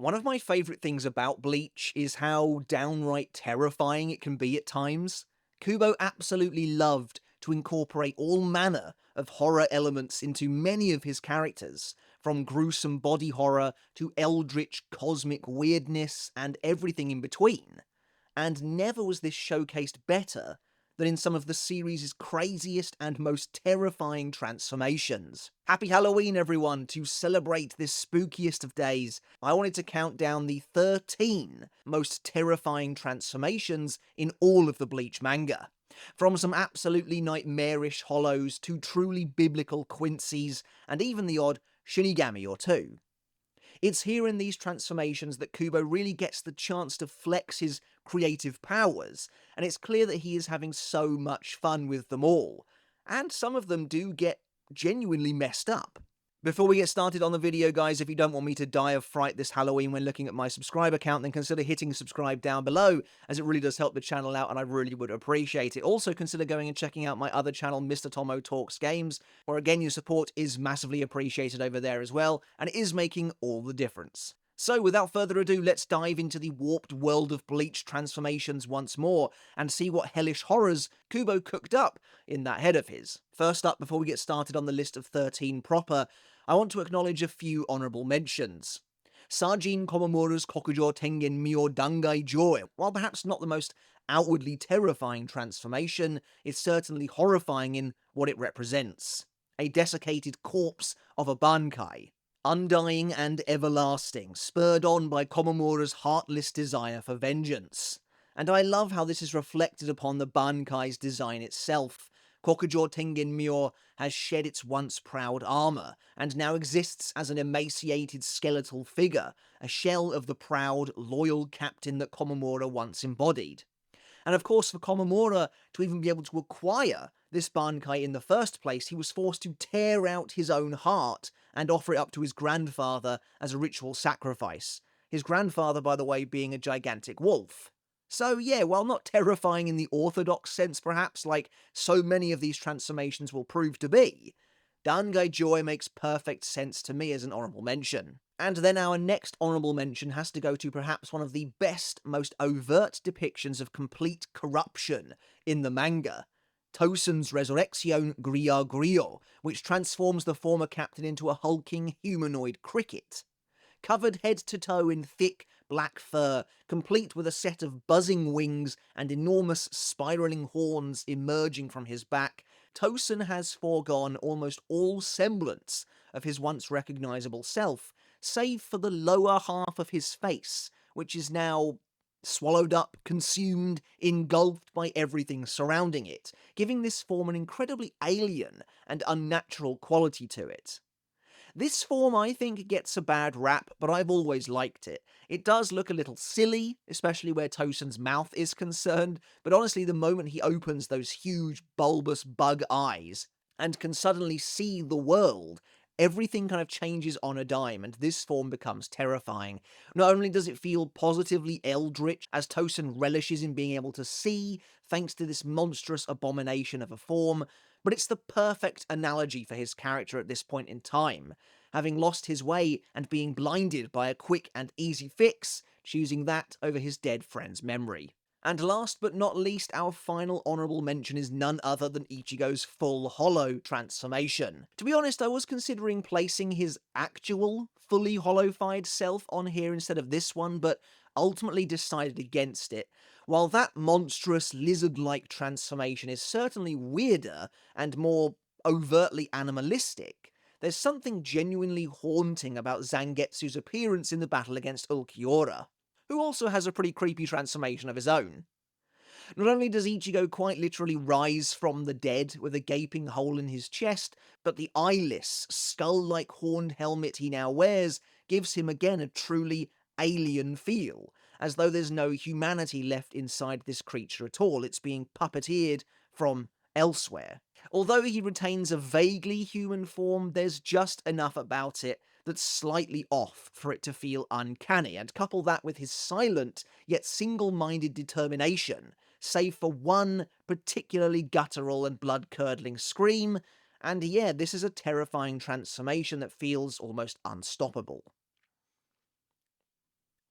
One of my favourite things about Bleach is how downright terrifying it can be at times. Kubo absolutely loved to incorporate all manner of horror elements into many of his characters, from gruesome body horror to eldritch cosmic weirdness and everything in between. And never was this showcased better than in some of the series' craziest and most terrifying transformations. Happy Halloween, everyone! To celebrate this spookiest of days, I wanted to count down the 13 most terrifying transformations in all of the Bleach manga. From some absolutely nightmarish hollows to truly biblical Quincy's, and even the odd Shinigami or two. It's here in these transformations that Kubo really gets the chance to flex his creative powers, and it's clear that he is having so much fun with them all. And some of them do get genuinely messed up. Before we get started on the video, guys, if you don't want me to die of fright this Halloween when looking at my subscriber count, then consider hitting subscribe down below, as it really does help the channel out and I really would appreciate it. Also, consider going and checking out my other channel, Mr. Tomo Talks Games, where again your support is massively appreciated over there as well, and it is making all the difference. So, without further ado, let's dive into the warped world of Bleach transformations once more, and see what hellish horrors Kubo cooked up in that head of his. First up, before we get started on the list of 13 proper, I want to acknowledge a few honourable mentions. Sajin Komamura's Kokujo Tengen Myo Dangai Joy, while perhaps not the most outwardly terrifying transformation, is certainly horrifying in what it represents. A desiccated corpse of a bankai. Undying and everlasting, spurred on by Komamura's heartless desire for vengeance. And I love how this is reflected upon the bankai's design itself. Kokujo Tengen Myo has shed its once proud armor, and now exists as an emaciated skeletal figure, a shell of the proud, loyal captain that Komamura once embodied. And of course, for Komamura to even be able to acquire this bankai in the first place, he was forced to tear out his own heart and offer it up to his grandfather as a ritual sacrifice. His grandfather, by the way, being a gigantic wolf. So yeah, while not terrifying in the orthodox sense perhaps, like so many of these transformations will prove to be, Dangai Joy makes perfect sense to me as an honourable mention. And then our next honourable mention has to go to perhaps one of the best, most overt depictions of complete corruption in the manga. Tosen's Resurrection Gria Grio, which transforms the former captain into a hulking humanoid cricket. Covered head to toe in thick, black fur, complete with a set of buzzing wings and enormous spiralling horns emerging from his back, Tosen has foregone almost all semblance of his once recognisable self, save for the lower half of his face, which is now swallowed up, consumed, engulfed by everything surrounding it, giving this form an incredibly alien and unnatural quality to it. This form, I think, gets a bad rap, but I've always liked it. It does look a little silly, especially where Tosen's mouth is concerned, but honestly, the moment he opens those huge, bulbous bug eyes and can suddenly see the world, everything kind of changes on a dime, and this form becomes terrifying. Not only does it feel positively eldritch, as Tosen relishes in being able to see, thanks to this monstrous abomination of a form, but it's the perfect analogy for his character at this point in time, having lost his way and being blinded by a quick and easy fix, choosing that over his dead friend's memory. And last but not least, our final honourable mention is none other than Ichigo's full hollow transformation. To be honest, I was considering placing his actual fully hollowified self on here instead of this one, but ultimately decided against it. While that monstrous lizard-like transformation is certainly weirder and more overtly animalistic, there's something genuinely haunting about Zangetsu's appearance in the battle against Ulquiorra, who also has a pretty creepy transformation of his own. Not only does Ichigo quite literally rise from the dead with a gaping hole in his chest, but the eyeless, skull-like horned helmet he now wears gives him again a truly alien feel, as though there's no humanity left inside this creature at all. It's being puppeteered from elsewhere. Although he retains a vaguely human form, there's just enough about it that's slightly off for it to feel uncanny, and couple that with his silent yet single-minded determination, save for one particularly guttural and blood-curdling scream, and yeah, this is a terrifying transformation that feels almost unstoppable.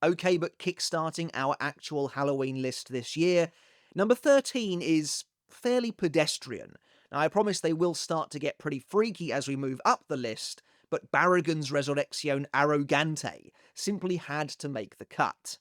Okay, but kickstarting our actual Halloween list this year, number 13 is fairly pedestrian. Now, I promise they will start to get pretty freaky as we move up the list, but Barragan's Resurrección Arrogante simply had to make the cut.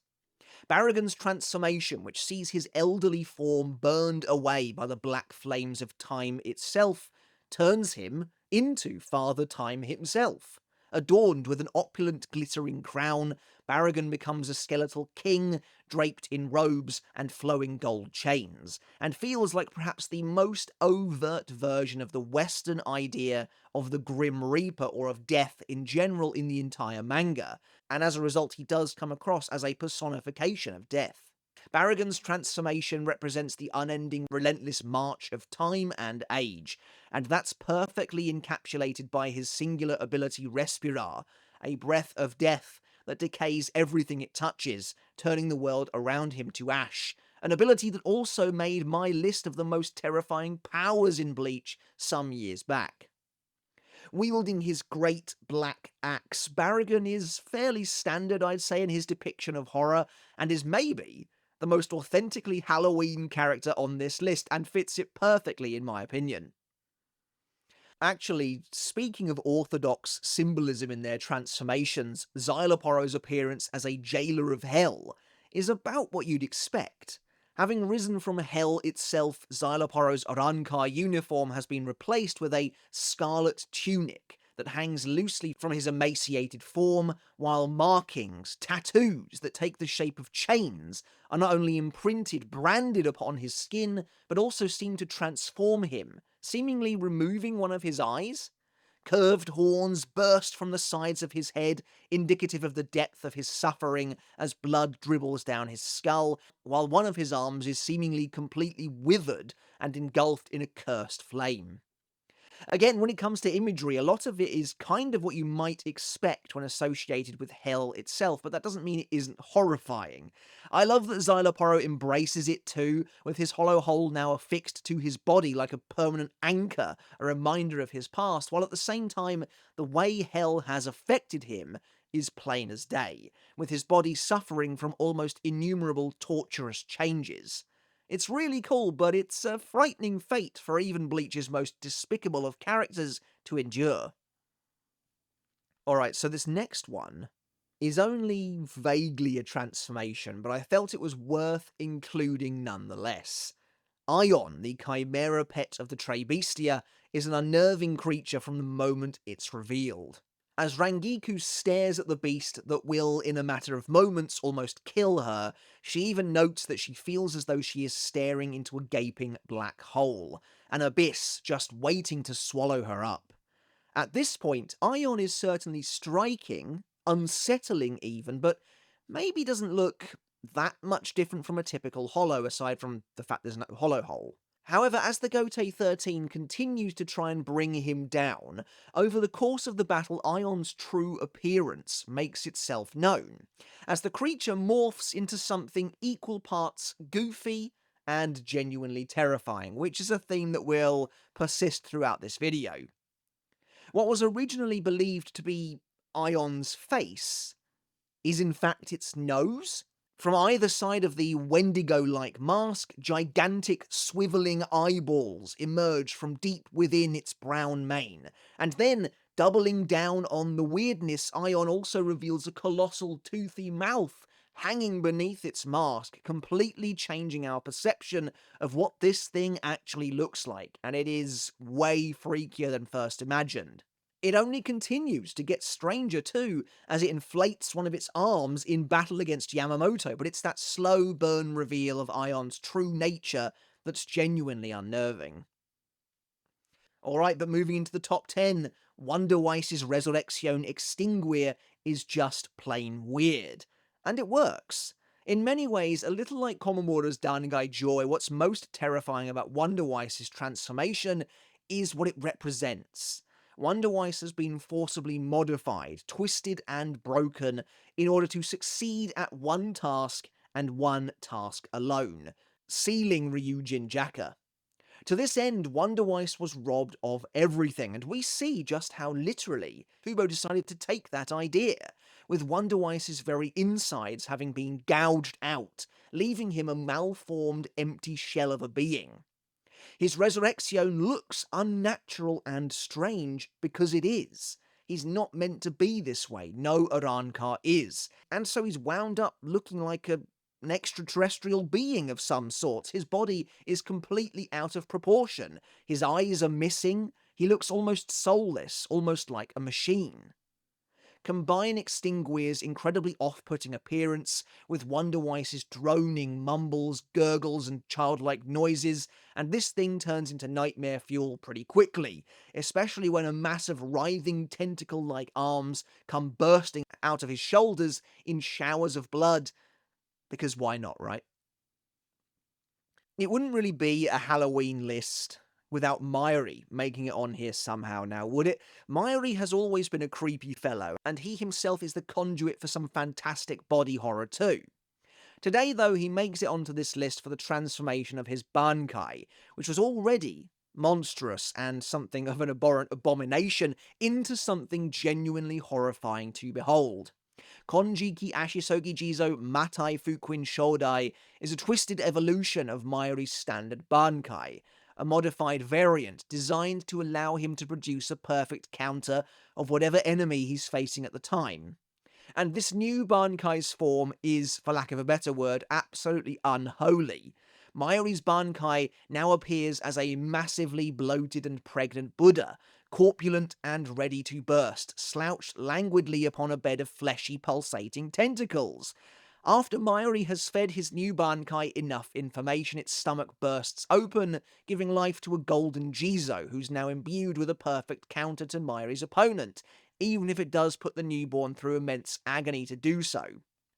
Barragan's transformation, which sees his elderly form burned away by the black flames of time itself, turns him into Father Time himself. Adorned with an opulent, glittering crown, Barragan becomes a skeletal king, draped in robes and flowing gold chains, and feels like perhaps the most overt version of the Western idea of the Grim Reaper or of death in general in the entire manga, and as a result he does come across as a personification of death. Barragan's transformation represents the unending, relentless march of time and age, and that's perfectly encapsulated by his singular ability Respirar, a breath of death that decays everything it touches, turning the world around him to ash, an ability that also made my list of the most terrifying powers in Bleach some years back. Wielding his great black axe, Barragan is fairly standard, I'd say, in his depiction of horror, and is maybe the most authentically Halloween character on this list, and fits it perfectly in my opinion. Actually, speaking of orthodox symbolism in their transformations, Xyloporo's appearance as a jailer of hell is about what you'd expect. Having risen from hell itself, Xyloporo's Rankai uniform has been replaced with a scarlet tunic that hangs loosely from his emaciated form, while markings, tattoos that take the shape of chains, are not only imprinted, branded upon his skin, but also seem to transform him, seemingly removing one of his eyes. Curved horns burst from the sides of his head, indicative of the depth of his suffering as blood dribbles down his skull, while one of his arms is seemingly completely withered and engulfed in a cursed flame. Again, when it comes to imagery, a lot of it is kind of what you might expect when associated with hell itself, but that doesn't mean it isn't horrifying. I love that Xyloporo embraces it too, with his hollow hole now affixed to his body like a permanent anchor, a reminder of his past, while at the same time, the way hell has affected him is plain as day, with his body suffering from almost innumerable torturous changes. It's really cool, but it's a frightening fate for even Bleach's most despicable of characters to endure. Alright, so this next one is only vaguely a transformation, but I felt it was worth including nonetheless. Ion, the chimera pet of the Trebestia, is an unnerving creature from the moment it's revealed. As Rangiku stares at the beast that will, in a matter of moments, almost kill her, she even notes that she feels as though she is staring into a gaping black hole, an abyss just waiting to swallow her up. At this point, Ion is certainly striking, unsettling even, but maybe doesn't look that much different from a typical hollow, aside from the fact there's no hollow hole. However, as the Gotei 13 continues to try and bring him down, over the course of the battle, Ion's true appearance makes itself known, as the creature morphs into something equal parts goofy and genuinely terrifying, which is a theme that will persist throughout this video. What was originally believed to be Ion's face is in fact its nose. From either side of the Wendigo-like mask, gigantic swiveling eyeballs emerge from deep within its brown mane, and then, doubling down on the weirdness, Ion also reveals a colossal toothy mouth hanging beneath its mask, completely changing our perception of what this thing actually looks like, and it is way freakier than first imagined. It only continues to get stranger too, as it inflates one of its arms in battle against Yamamoto, but it's that slow burn reveal of Ion's true nature that's genuinely unnerving. Alright, but moving into the top 10, Wonder Weiss's Resurrección Extinguir is just plain weird. And it works. In many ways, a little like Komamura's Dangai Joy, what's most terrifying about Wonder Weiss's transformation is what it represents. Wonder Weiss has been forcibly modified, twisted and broken in order to succeed at one task and one task alone, sealing Ryujin Jaka. To this end, Wonder Weiss was robbed of everything, and we see just how literally Kubo decided to take that idea, with Wonder Wise's very insides having been gouged out, leaving him a malformed, empty shell of a being. His resurrection looks unnatural and strange because it is. He's not meant to be this way, no Arankar is, and so he's wound up looking like an extraterrestrial being of some sort. His body is completely out of proportion, his eyes are missing, he looks almost soulless, almost like a machine. Combine Extinguier's incredibly off-putting appearance with Wonder Wise's droning mumbles, gurgles, and childlike noises, and this thing turns into nightmare fuel pretty quickly, especially when a mass of writhing tentacle-like arms come bursting out of his shoulders in showers of blood. Because why not, right? It wouldn't really be a Halloween list without Myri making it on here somehow now, would it? Myri has always been a creepy fellow, and he himself is the conduit for some fantastic body horror too. Today, though, he makes it onto this list for the transformation of his bankai, which was already monstrous and something of an abhorrent abomination, into something genuinely horrifying to behold. Konjiki Ashisogi Jizo Matai Fukuin Shodai is a twisted evolution of Myri's standard bankai, a modified variant designed to allow him to produce a perfect counter of whatever enemy he's facing at the time. And this new Bankai's form is, for lack of a better word, absolutely unholy. Myri's Bankai now appears as a massively bloated and pregnant Buddha, corpulent and ready to burst, slouched languidly upon a bed of fleshy, pulsating tentacles. After Myri has fed his new Bankai enough information, its stomach bursts open, giving life to a golden Jizo, who's now imbued with a perfect counter to Myri's opponent, even if it does put the newborn through immense agony to do so.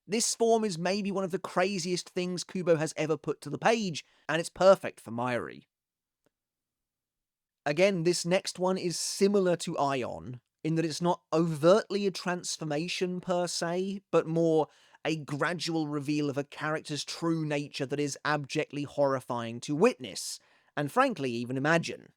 This form is maybe one of the craziest things Kubo has ever put to the page, and it's perfect for Myri. Again, this next one is similar to Ion, in that it's not overtly a transformation per se, but more a gradual reveal of a character's true nature that is abjectly horrifying to witness, and frankly even imagine.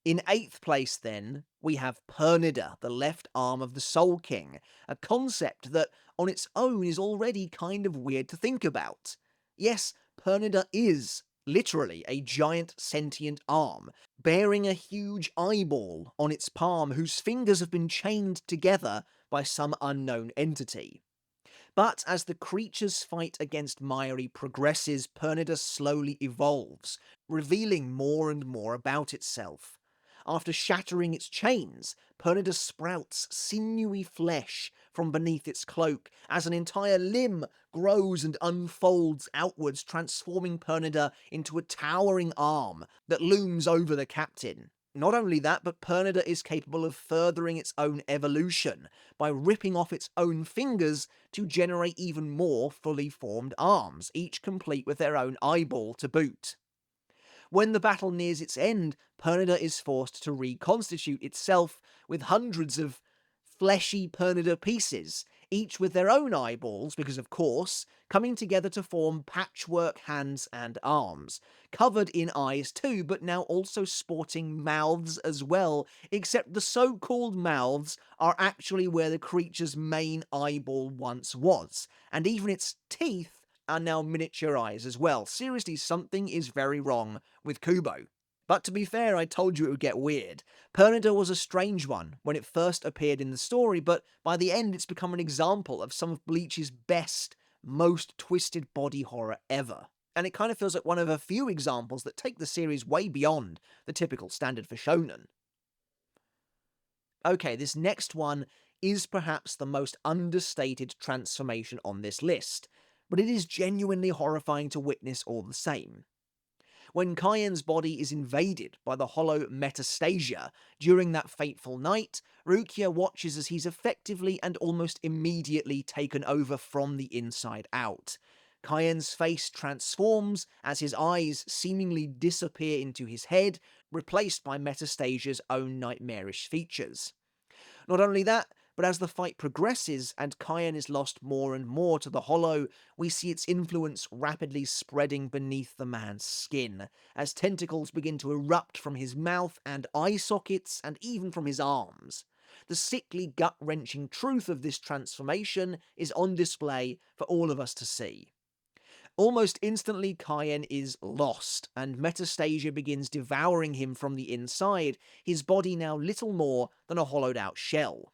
In 8th place, then, we have Pernida, the left arm of the Soul King, a concept that, on its own, is already kind of weird to think about. Yes, Pernida is, literally, a giant sentient arm, bearing a huge eyeball on its palm whose fingers have been chained together by some unknown entity. But as the creature's fight against Myri progresses, Pernida slowly evolves, revealing more and more about itself. After shattering its chains, Pernida sprouts sinewy flesh from beneath its cloak as an entire limb grows and unfolds outwards, transforming Pernida into a towering arm that looms over the captain. Not only that, but Pernida is capable of furthering its own evolution by ripping off its own fingers to generate even more fully formed arms, each complete with their own eyeball to boot. When the battle nears its end, Pernida is forced to reconstitute itself with hundreds of fleshy Pernida pieces, each with their own eyeballs, because of course, coming together to form patchwork hands and arms, covered in eyes too, but now also sporting mouths as well, except the so-called mouths are actually where the creature's main eyeball once was, and even its teeth are now miniature eyes as well. Seriously, something is very wrong with Kubo. But to be fair, I told you it would get weird. Pernida was a strange one when it first appeared in the story, but by the end it's become an example of some of Bleach's best, most twisted body horror ever. And it kind of feels like one of a few examples that take the series way beyond the typical standard for shonen. Okay, this next one is perhaps the most understated transformation on this list, but it is genuinely horrifying to witness all the same. When Kayen's body is invaded by the hollow metastasia during that fateful night, Rukia watches as he's effectively and almost immediately taken over from the inside out. Kayen's face transforms as his eyes seemingly disappear into his head, replaced by Metastasia's own nightmarish features. Not only that, but as the fight progresses and Kaien is lost more and more to the hollow, we see its influence rapidly spreading beneath the man's skin, as tentacles begin to erupt from his mouth and eye sockets, and even from his arms. the sickly, gut-wrenching truth of this transformation is on display for all of us to see. Almost instantly, Cayenne is lost, and Metastasia begins devouring him from the inside, his body now little more than a hollowed-out shell.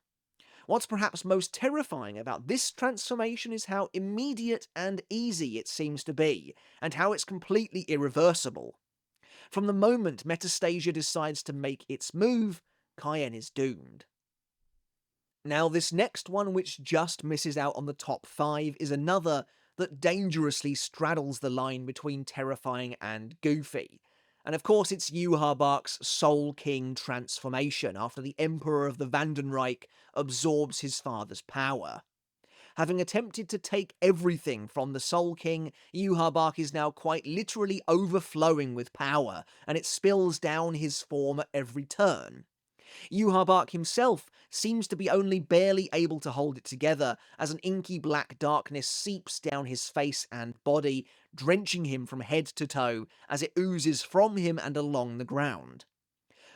What's perhaps most terrifying about this transformation is how immediate and easy it seems to be, and how it's completely irreversible. From the moment Metastasia decides to make its move, Cayenne is doomed. Now, this next one, which just misses out on the top 5, is another that dangerously straddles the line between terrifying and goofy. And of course, it's Yhwach's Soul King transformation after the Emperor of the Vandenreich absorbs his father's power. Having attempted to take everything from the Soul King, Yhwach is now quite literally overflowing with power, and it spills down his form at every turn. Yhwach himself seems to be only barely able to hold it together as an inky black darkness seeps down his face and body, drenching him from head to toe as it oozes from him and along the ground.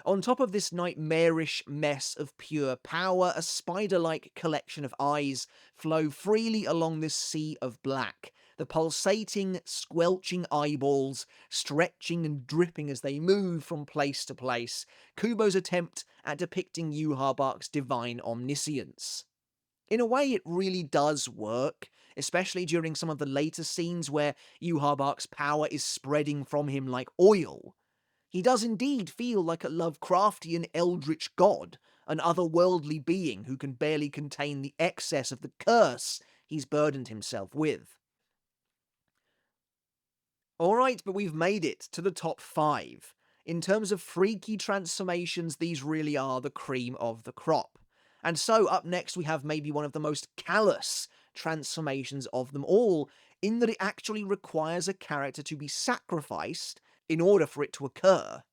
On top of this nightmarish mess of pure power, a spider-like collection of eyes flow freely along this sea of black, the pulsating, squelching eyeballs stretching and dripping as they move from place to place, Kubo's attempt at depicting Yhwach's divine omniscience. In a way, it really does work, especially during some of the later scenes where Yhwach's power is spreading from him like oil. He does indeed feel like a Lovecraftian eldritch god, an otherworldly being who can barely contain the excess of the curse he's burdened himself with. Alright, but we've made it to the top 5. In terms of freaky transformations, these really are the cream of the crop. And so, up next we have maybe one of the most callous transformations of them all, in that it actually requires a character to be sacrificed in order for it to occur.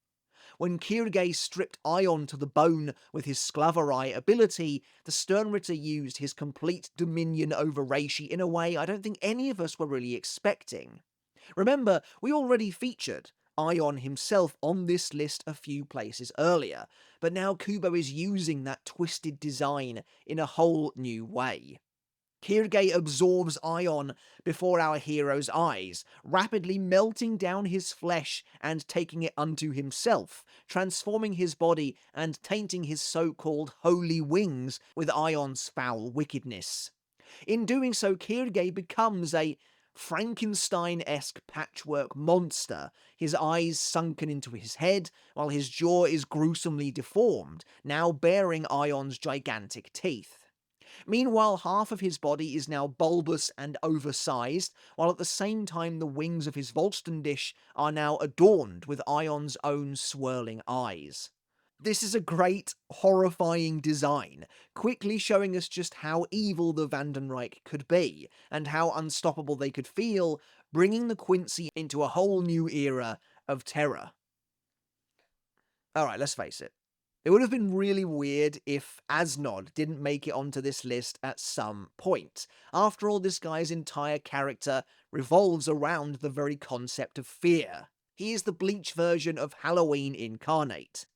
When Kirige stripped Ion to the bone with his Sclavarai ability, the Sternritter used his complete dominion over Reishi in a way I don't think any of us were really expecting. Remember, we already featured Ion himself on this list a few places earlier, but now Kubo is using that twisted design in a whole new way. Kirige absorbs Ion before our hero's eyes, rapidly melting down his flesh and taking it unto himself, transforming his body and tainting his so-called holy wings with Ion's foul wickedness. In doing so, Kirige becomes a Frankenstein-esque patchwork monster, his eyes sunken into his head, while his jaw is gruesomely deformed, now bearing Ion's gigantic teeth. Meanwhile, half of his body is now bulbous and oversized, while at the same time the wings of his Volstendish are now adorned with Ion's own swirling eyes. This is a great, horrifying design, quickly showing us just how evil the Vandenreich could be, and how unstoppable they could feel, bringing the Quincy into a whole new era of terror. Alright, let's face it. It would have been really weird if Asnod didn't make it onto this list at some point. After all, this guy's entire character revolves around the very concept of fear. He is the Bleach version of Halloween incarnate.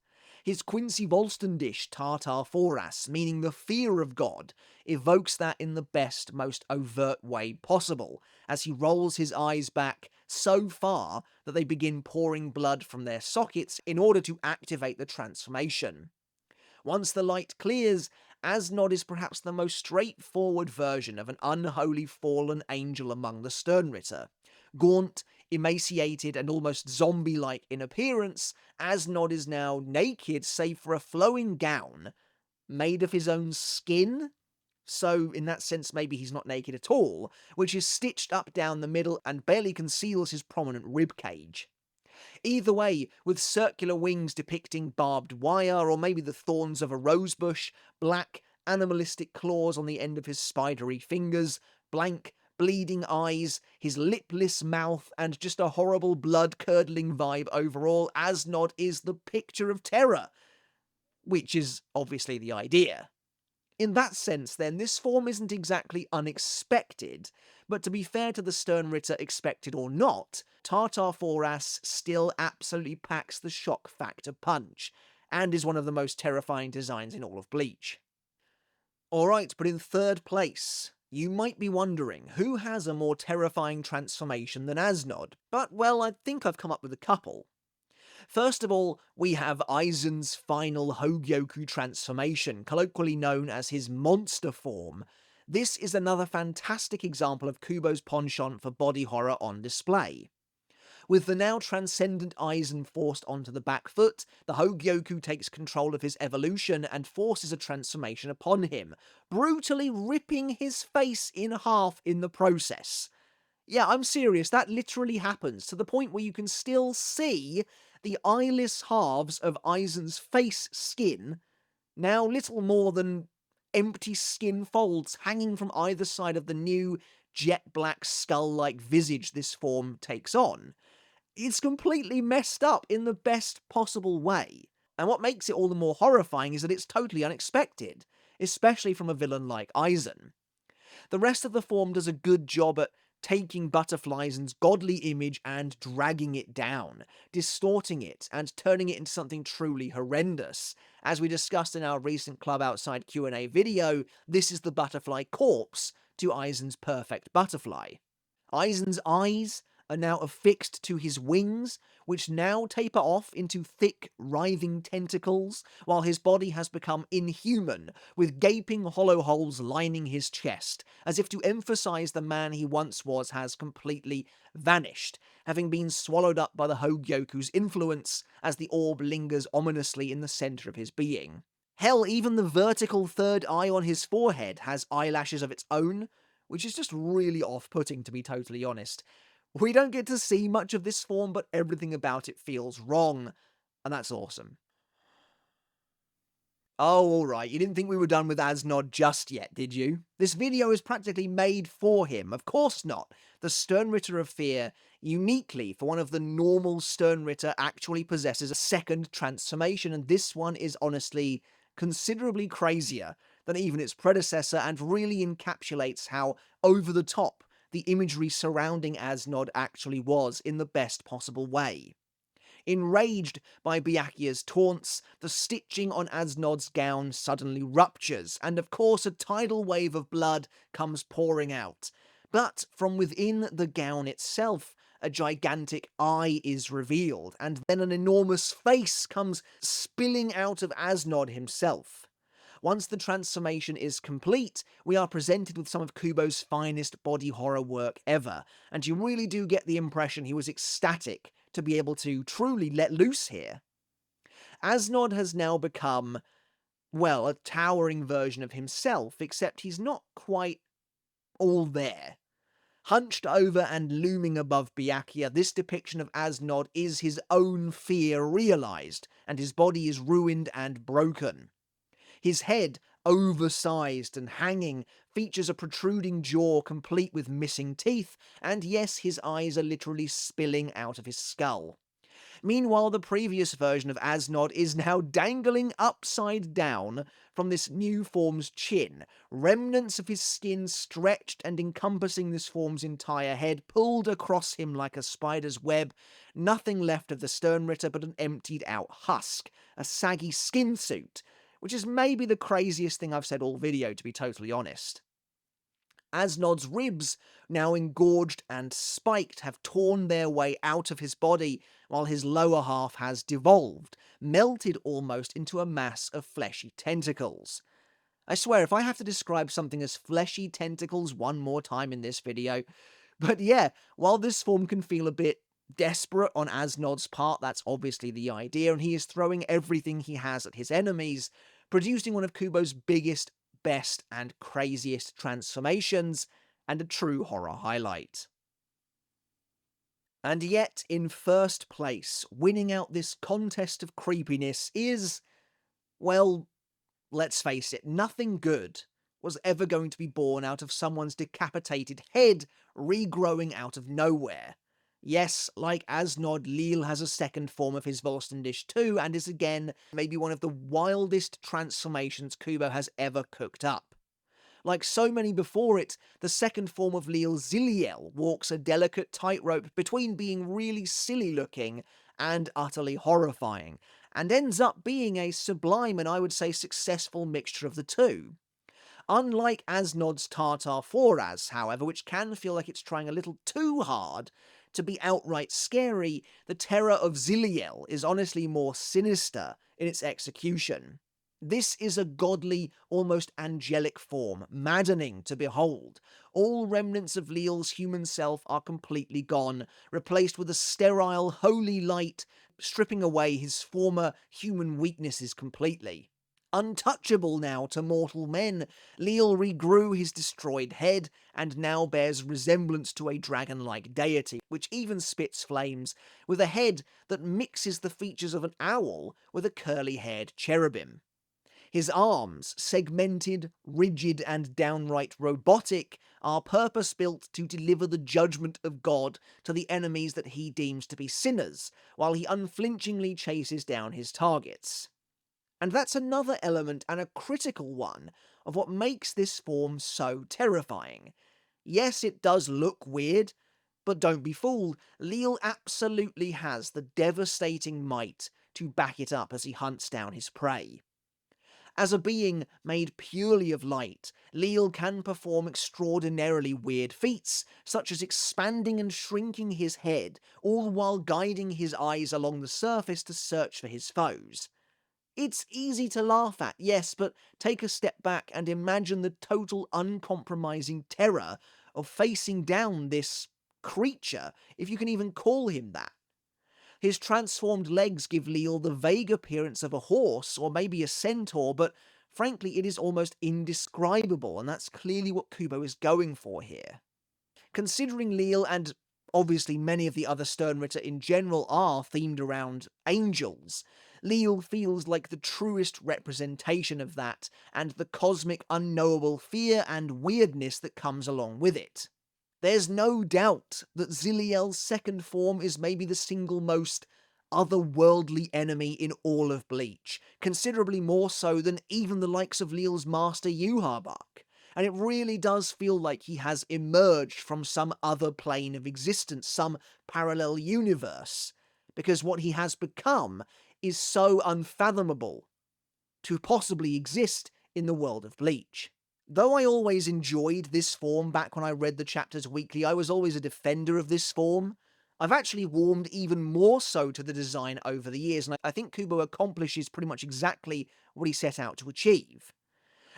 His Quincy Volstendish Tartar Foras, meaning the fear of God, evokes that in the best, most overt way possible, as he rolls his eyes back so far that they begin pouring blood from their sockets in order to activate the transformation. Once the light clears, Asnod is perhaps the most straightforward version of an unholy fallen angel among the Sternritter. Gaunt, emaciated, and almost zombie-like in appearance, Asnod is now naked save for a flowing gown made of his own skin. So, in that sense, maybe he's not naked at all, which is stitched up down the middle and barely conceals his prominent rib cage. Either way, with circular wings depicting barbed wire or maybe the thorns of a rosebush, black, animalistic claws on the end of his spidery fingers, blank, bleeding eyes, his lipless mouth, and just a horrible blood-curdling vibe overall, Asnod is the picture of terror. Which is obviously the idea. In that sense, then, this form isn't exactly unexpected, but to be fair to the Sternritter, expected or not, Tartar Foras still absolutely packs the shock factor punch, and is one of the most terrifying designs in all of Bleach. Alright, but in third place, you might be wondering, who has a more terrifying transformation than Asnod? But, well, I think I've come up with a couple. First of all, we have Aizen's final Hogyoku transformation, colloquially known as his monster form. This is another fantastic example of Kubo's penchant for body horror on display. With the now transcendent Aizen forced onto the back foot, the Hogyoku takes control of his evolution and forces a transformation upon him, brutally ripping his face in half in the process. Yeah, I'm serious, that literally happens, to the point where you can still see the eyeless halves of Aizen's face skin, now little more than empty skin folds hanging from either side of the new jet black skull-like visage this form takes on. It's completely messed up in the best possible way. And what makes it all the more horrifying is that it's totally unexpected, especially from a villain like Aizen. The rest of the form does a good job at taking Butterfly's godly image and dragging it down, distorting it, and turning it into something truly horrendous. As we discussed in our recent Club Outside Q&A video, this is the butterfly corpse to Aizen's perfect butterfly. Aizen's eyes are now affixed to his wings, which now taper off into thick, writhing tentacles, while his body has become inhuman, with gaping hollow holes lining his chest, as if to emphasize the man he once was has completely vanished, having been swallowed up by the Hogyoku's influence as the orb lingers ominously in the center of his being. Hell, even the vertical third eye on his forehead has eyelashes of its own, which is just really off-putting, to be totally honest. We don't get to see much of this form, but everything about it feels wrong, and that's awesome. Oh, alright, you didn't think we were done with Asnod just yet, did you? This video is practically made for him. Of course not. The Sternritter of Fear, uniquely for one of the normal Sternritter, actually possesses a second transformation, and this one is honestly considerably crazier than even its predecessor, and really encapsulates how over-the-top the imagery surrounding Asnod actually was in the best possible way. Enraged by Byakuya's taunts, the stitching on Asnod's gown suddenly ruptures, and of course a tidal wave of blood comes pouring out. But from within the gown itself, a gigantic eye is revealed, and then an enormous face comes spilling out of Asnod himself. Once the transformation is complete, we are presented with some of Kubo's finest body horror work ever, and you really do get the impression he was ecstatic to be able to truly let loose here. Asnod has now become, well, a towering version of himself, except he's not quite all there. Hunched over and looming above Byakuya, this depiction of Asnod is his own fear realized, and his body is ruined and broken. His head, oversized and hanging, features a protruding jaw complete with missing teeth, and yes, his eyes are literally spilling out of his skull. Meanwhile, the previous version of Asnod is now dangling upside down from this new form's chin, remnants of his skin stretched and encompassing this form's entire head, pulled across him like a spider's web, nothing left of the Sternritter but an emptied out husk, a saggy skin suit, which is maybe the craziest thing I've said all video, to be totally honest. Asnod's ribs, now engorged and spiked, have torn their way out of his body, while his lower half has devolved, melted almost into a mass of fleshy tentacles. I swear, if I have to describe something as fleshy tentacles one more time in this video. But yeah, while this form can feel a bit desperate on Asnod's part, that's obviously the idea, and he is throwing everything he has at his enemies, producing one of Kubo's biggest, best, and craziest transformations, and a true horror highlight. And yet, in first place, winning out this contest of creepiness is, well, let's face it, nothing good was ever going to be born out of someone's decapitated head regrowing out of nowhere. Yes, like Asnod, Lille has a second form of his Volstendish too, and is again maybe one of the wildest transformations Kubo has ever cooked up. Like so many before it, the second form of Lille, Zilliel, walks a delicate tightrope between being really silly looking and utterly horrifying, and ends up being a sublime and I would say successful mixture of the two. Unlike Asnod's Tartar Foraz, however, which can feel like it's trying a little too hard to be outright scary, the terror of Ziliel is honestly more sinister in its execution. This is a godly, almost angelic form, maddening to behold. All remnants of Leal's human self are completely gone, replaced with a sterile, holy light, stripping away his former human weaknesses completely. Untouchable now to mortal men, Leal regrew his destroyed head and now bears resemblance to a dragon-like deity, which even spits flames, with a head that mixes the features of an owl with a curly-haired cherubim. His arms, segmented, rigid, and downright robotic, are purpose-built to deliver the judgment of God to the enemies that he deems to be sinners, while he unflinchingly chases down his targets. And that's another element, and a critical one, of what makes this form so terrifying. Yes, it does look weird, but don't be fooled, Leal absolutely has the devastating might to back it up as he hunts down his prey. As a being made purely of light, Leal can perform extraordinarily weird feats, such as expanding and shrinking his head, all while guiding his eyes along the surface to search for his foes. It's easy to laugh at, yes, but take a step back and imagine the total uncompromising terror of facing down this creature, if you can even call him that. His transformed legs give Leal the vague appearance of a horse or maybe a centaur, but frankly it is almost indescribable, and that's clearly what Kubo is going for here. Considering Leal and obviously many of the other Sternritter in general are themed around angels, Leal feels like the truest representation of that, and the cosmic unknowable fear and weirdness that comes along with it. There's no doubt that Ziliel's second form is maybe the single most otherworldly enemy in all of Bleach, considerably more so than even the likes of Leal's master Yuhabak. And it really does feel like he has emerged from some other plane of existence, some parallel universe, because what he has become is so unfathomable to possibly exist in the world of Bleach. Though I always enjoyed this form back when I read the chapters weekly, I was always a defender of this form. I've actually warmed even more so to the design over the years, and I think Kubo accomplishes pretty much exactly what he set out to achieve.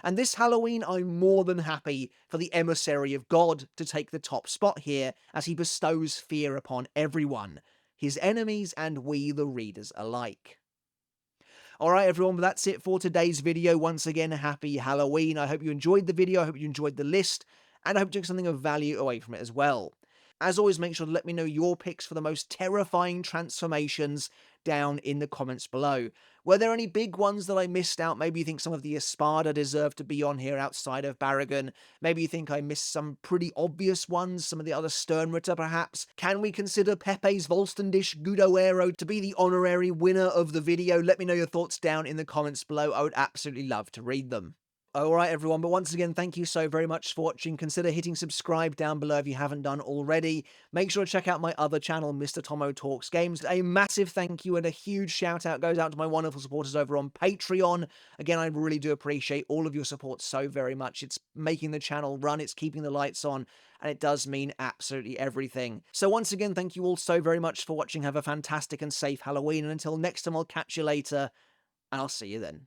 And this Halloween, I'm more than happy for the Emissary of God to take the top spot here, as he bestows fear upon everyone, his enemies and we the readers alike. Alright everyone, but that's it for today's video. Once again, happy Halloween. I hope you enjoyed the video, I hope you enjoyed the list, and I hope you took something of value away from it as well. As always, make sure to let me know your picks for the most terrifying transformations down in the comments below. Were there any big ones that I missed out? Maybe you think some of the Espada deserve to be on here outside of Barragan. Maybe you think I missed some pretty obvious ones, some of the other Sternritter perhaps. Can we consider Pepe's Volstendish Gudoero to be the honorary winner of the video? Let me know your thoughts down in the comments below. I would absolutely love to read them. Alright everyone, but once again, thank you so very much for watching. Consider hitting subscribe down below if you haven't done already. Make sure to check out my other channel, Mr. Tomo Talks Games. A massive thank you and a huge shout out goes out to my wonderful supporters over on Patreon. Again, I really do appreciate all of your support so very much. It's making the channel run, it's keeping the lights on, and it does mean absolutely everything. So once again, thank you all so very much for watching. Have a fantastic and safe Halloween, and until next time, I'll catch you later, and I'll see you then.